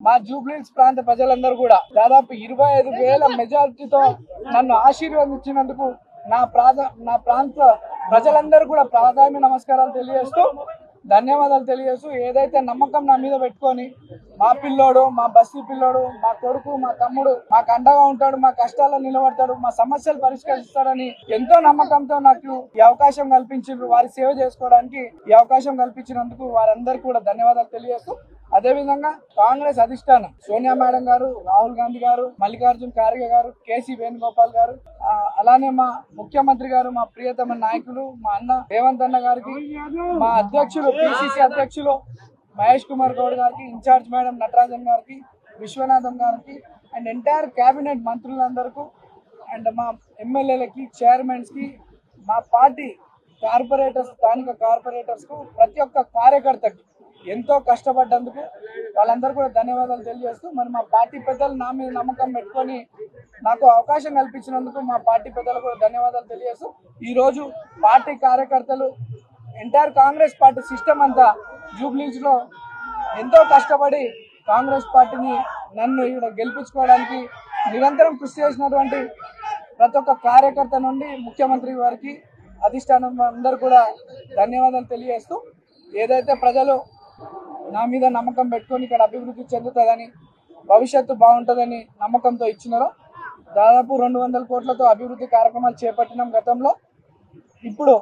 మా జూబ్లీహిల్స్ ప్రాంత ప్రజలందరూ కూడా దాదాపు 25,000 మెజారిటీతో నన్ను ఆశీర్వదించినందుకు నా ప్రాంత ప్రజలందరూ కూడా ప్రాధాన్య నమస్కారాలు తెలియజేస్తూ ధన్యవాదాలు తెలియజేస్తూ ఏదైతే నమ్మకం నా మీద పెట్టుకొని మా పిల్లోడు, మా బస్తీ పిల్లోడు, మా కొడుకు, మా తమ్ముడు మాకు అండగా ఉంటాడు, మా కష్టాల్లో నిలబడతాడు, మా సమస్యలు పరిష్కరిస్తాడని ఎంతో నమ్మకంతో నాకు ఈ అవకాశం కల్పించారు. వారి సేవ చేసుకోవడానికి ఈ అవకాశం కల్పించినందుకు వారందరికీ కూడా ధన్యవాదాలు తెలియజేస్తూ అదేవిధంగా కాంగ్రెస్ అధిష్టానం సోనియా మేడం గారు, రాహుల్ గాంధీ గారు, మల్లికార్జున్ ఖార్గే గారు, కేసీ వేణుగోపాల్ గారు, అలానే మా ముఖ్యమంత్రి గారు, మా ప్రియతమ నాయకులు మా అన్న రేవంత్ అన్న గారికి, మా అధ్యక్షులు పిసిసి అధ్యక్షులు మహేష్ కుమార్ గౌడ్ గారికి, ఇన్ఛార్జ్ మేడం నటరాజన్ గారికి, విశ్వనాథం గారికి అండ్ ఎంటైర్ కేబినెట్ మంత్రులందరికీ అండ్ మా ఎమ్మెల్యేలకి, చైర్మన్స్ కి, మా పార్టీ కార్పొరేటర్స్, స్థానిక కార్పొరేటర్స్ కు, ప్రతి ఒక్క కార్యకర్తకి ఎంతో కష్టపడ్డందుకు వాళ్ళందరూ కూడా ధన్యవాదాలు తెలియజేస్తూ మరి మా పార్టీ పెద్దలు నా మీద నమ్మకం పెట్టుకొని నాకు అవకాశం కల్పించినందుకు మా పార్టీ పెద్దలు కూడా ధన్యవాదాలు తెలియజేస్తూ ఈరోజు పార్టీ కార్యకర్తలు ఎంటైర్ కాంగ్రెస్ పార్టీ సిస్టమ్ అంతా జూబ్లీహిల్స్ లో ఎంతో కష్టపడి కాంగ్రెస్ పార్టీని నన్ను ఇక్కడ గెలిపించుకోవడానికి నిరంతరం కృషి చేసినటువంటి ప్రతి ఒక్క కార్యకర్త నుండి ముఖ్యమంత్రి వారికి, అధిష్టానం అందరూ కూడా ధన్యవాదాలు తెలియజేస్తూ ఏదైతే ప్రజలు నా మీద నమ్మకం పెట్టుకొని ఇక్కడ అభివృద్ధి చెందుతుందని, భవిష్యత్తు బాగుంటుందని నమ్మకంతో ఇచ్చినారో దాదాపు 200 కోట్లతో అభివృద్ధి కార్యక్రమాలు చేపట్టినాం గతంలో. ఇప్పుడు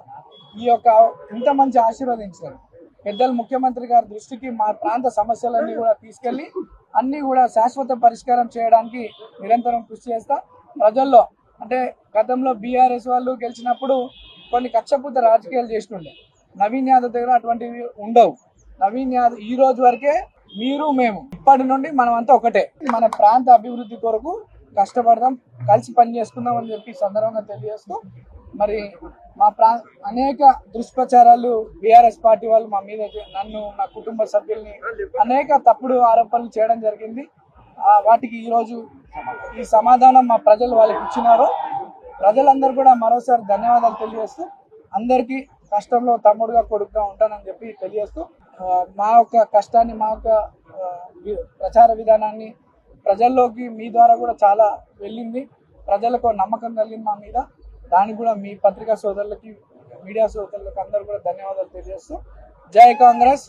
ఈ యొక్క ఇంత మంచి ఆశీర్వదించారు పెద్దలు ముఖ్యమంత్రి గారి దృష్టికి మా ప్రాంత సమస్యలన్నీ కూడా తీసుకెళ్లి అన్ని కూడా శాశ్వత పరిష్కారం చేయడానికి నిరంతరం కృషి చేస్తా. ప్రజల్లో అంటే గతంలో బీఆర్ఎస్ వాళ్ళు గెలిచినప్పుడు కొన్ని కక్షపూత రాజకీయాలు చేస్తుండే, నవీన్ యాదవ్ దగ్గర అటువంటివి ఉండవు. నవీన్ యాదవ్ ఈ రోజు వరకే మీరు మేము ఇప్పటి నుండి మనం అంతా ఒకటే, మన ప్రాంత అభివృద్ధి కొరకు కష్టపడదాం, కలిసి పని చేసుకుందాం అని చెప్పి సందర్భంగా తెలియజేస్తూ మరి మా అనేక దుష్ప్రచారాలు బీఆర్ఎస్ పార్టీ వాళ్ళు మా మీద నన్ను, నా కుటుంబ సభ్యుల్ని అనేక తప్పుడు ఆరోపణలు చేయడం జరిగింది. వాటికి ఈరోజు ఈ సమాధానం మా ప్రజలు వాళ్ళకి ఇచ్చినారు. ప్రజలందరూ కూడా మరోసారి ధన్యవాదాలు తెలియజేస్తూ అందరికీ కష్టంలో తమ్ముడుగా, కొడుకుగా ఉంటానని చెప్పి తెలియజేస్తూ మా యొక్క కష్టాన్ని, మా యొక్క ప్రచార విధానాన్ని ప్రజల్లోకి మీ ద్వారా కూడా చాలా వెళ్ళింది. ప్రజలకు నమ్మకం కలిగింది మా మీద. దానికి కూడా మీ పత్రికా సోదరులకి, మీడియా సోదరులకి అందరూ కూడా ధన్యవాదాలు తెలియజేస్తూ జై కాంగ్రెస్.